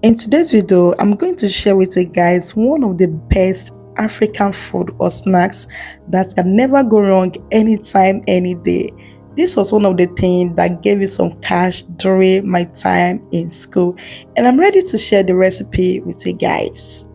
In today's video, I'm going to share with you guys one of the best African food or snacks that can never go wrong anytime, any day. This was one of the things that gave me some cash during my time in school, and I'm ready to share the recipe with you guys.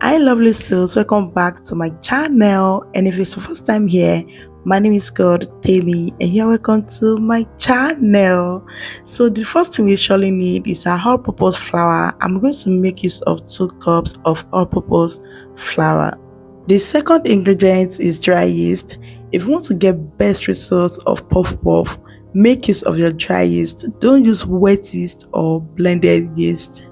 Hi lovely souls, welcome back to my channel, and if it's your first time here, my name is God Temi and you're welcome to my channel. So the first thing we surely need is a all-purpose flour. I'm going to make use of 2 cups of all-purpose flour. The second ingredient is dry yeast. If you want to get best results of puff puff, make use of your dry yeast. Don't use wet yeast or blended yeast.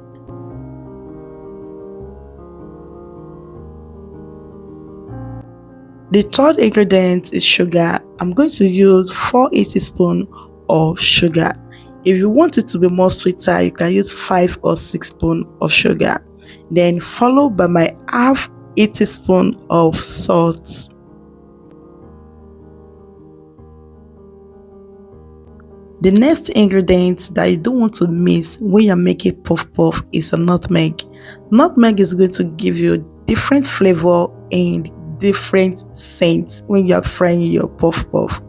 The third ingredient is sugar. I'm going to use 4 teaspoons of sugar. If you want it to be more sweeter, you can use 5 or 6 spoons of sugar. Then followed by my half a teaspoon of salt. The next ingredient that you don't want to miss when you're making puff puff is a nutmeg. Nutmeg is going to give you different flavor and different scents when you're frying your puff puff.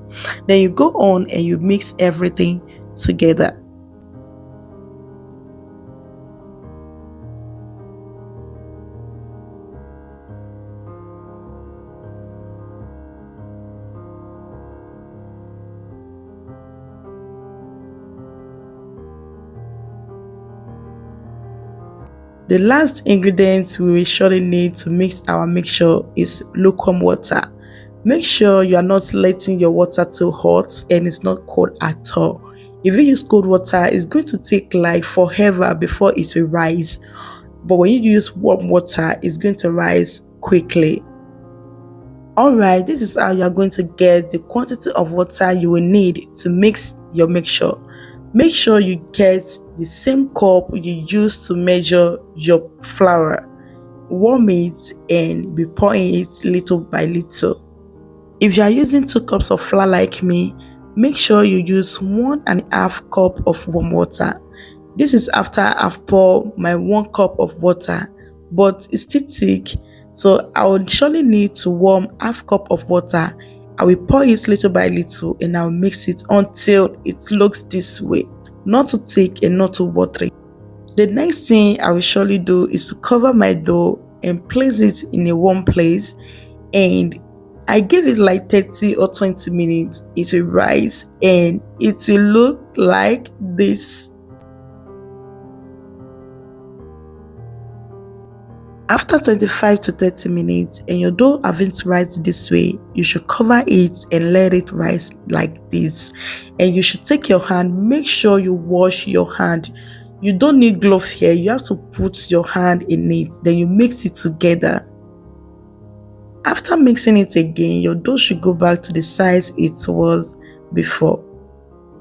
Then you go on and you mix everything together. The last ingredient we will surely need to mix our mixture is lukewarm water. Make sure you are not letting your water too hot and it's not cold at all. If you use cold water, it's going to take like forever before it will rise. But when you use warm water, it's going to rise quickly. Alright, this is how you are going to get the quantity of water you will need to mix your mixture. Make sure you get the same cup you use to measure your flour. Warm it and be pouring it little by little. If you are using 2 cups of flour like me, make sure you use 1.5 cup of warm water. This is after I've poured my 1 cup of water, but it's still thick, so I will surely need to warm half cup of water. I will pour it little by little and I'll mix it until it looks this way, not too thick and not too watery. The next thing I will surely do is to cover my dough and place it in a warm place, and I give it like 30 or 20 minutes. It will rise and it will look like this. After 25 to 30 minutes and your dough haven't risen this way, you should cover it and let it rise like this. And you should take your hand, make sure you wash your hand. You don't need glove here, you have to put your hand in it, then you mix it together. After mixing it again, your dough should go back to the size it was before.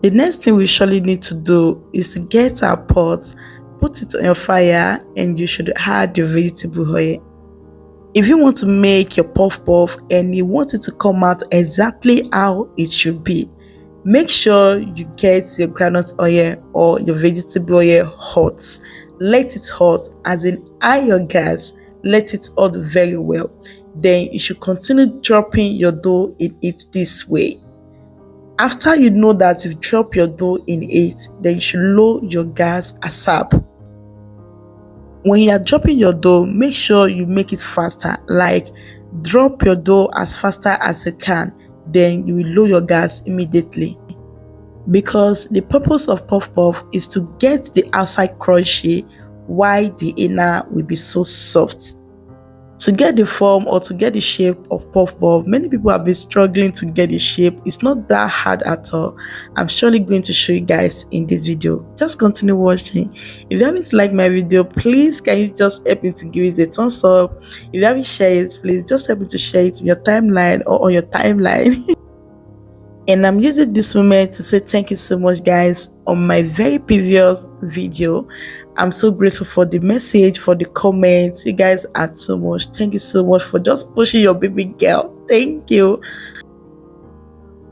The next thing we surely need to do is to get our pot, put it on your fire, and you should add your vegetable oil. If you want to make your puff puff and you want it to come out exactly how it should be, make sure you get your groundnut oil or your vegetable oil hot. Let it hot, as in high your gas, let it hot very well. Then you should continue dropping your dough in it this way. After you know that you've dropped your dough in it, then you should lower your gas ASAP. When you are dropping your dough, make sure you make it faster, like drop your dough as faster as you can, then you will lower your gas immediately. Because the purpose of puff puff is to get the outside crunchy while the inner will be so soft. To get the form or to get the shape of puff puff, many people have been struggling to get the shape. It's not that hard at all. I'm surely going to show you guys in this video. Just continue watching. If you haven't liked my video, please can you just help me to give it a thumbs up. If you haven't shared it, please just help me to share it in your timeline or on your timeline. And I'm using this moment to say thank you so much guys on my very previous video. I'm so grateful for the message, for the comments. You guys are so much. Thank you so much for just pushing your baby girl. Thank you.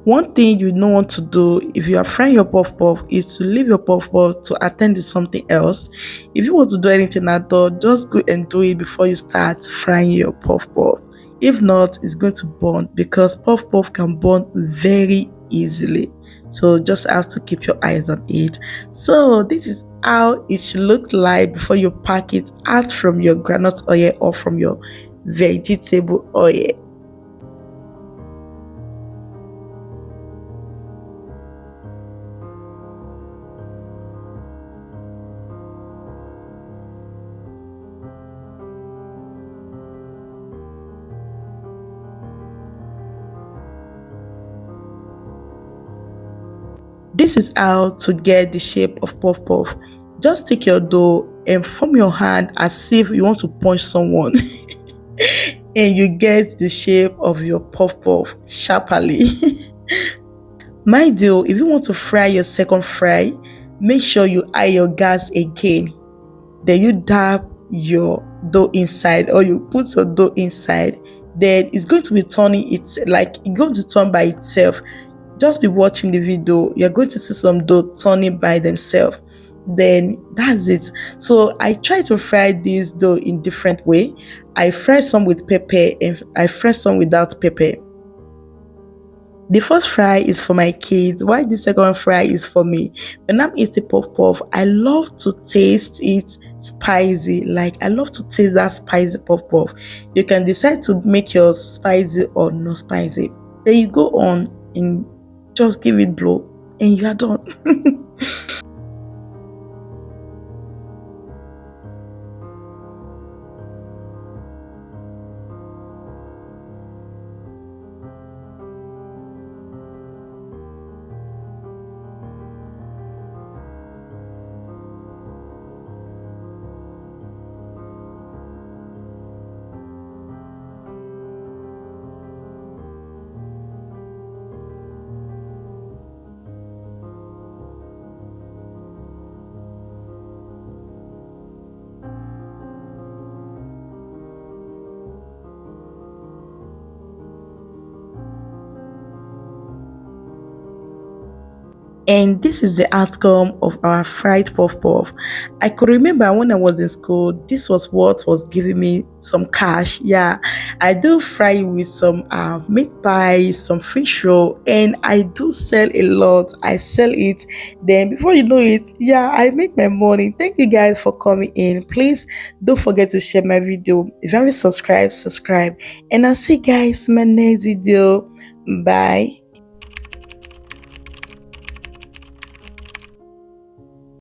One thing you don't want to do if you are frying your puff puff is to leave your puff puff to attend to something else. If you want to do anything at all, just go and do it before you start frying your puff puff. If not, it's going to burn because puff puff can burn very easily. So just have to keep your eyes on it. So this is how it should look like before you pack it out from your granite oil or from your vegetable oil. This is how to get the shape of puff puff. Just take your dough and form your hand as if you want to punch someone and you get the shape of your puff puff sharply. Mind you, if you want to fry your second fry, make sure you eye your gas again. Then you dab your dough inside or you put your dough inside. Then it's going to be turning it like it's going to turn by itself. Just be watching the video, you're going to see some dough turning by themselves. Then that's it. So I try to fry this dough in different way. I fry some with pepper and I fry some without pepper. The first fry is for my kids, while the second fry is for me. When I'm eating puff puff, I love to taste it spicy. Like I love to taste that spicy puff puff. You can decide to make yours spicy or not spicy. Then you go on and just give it blow and you are done. And this is the outcome of our fried puff puff. I could remember when I was in school, this was what was giving me some cash. Yeah, I do fry it with some meat pie, some fish roll, and I do sell a lot. I sell it. Then before you know it, yeah, I make my money. Thank you guys for coming in. Please don't forget to share my video. If you haven't subscribed, subscribe. And I'll see you guys in my next video. Bye.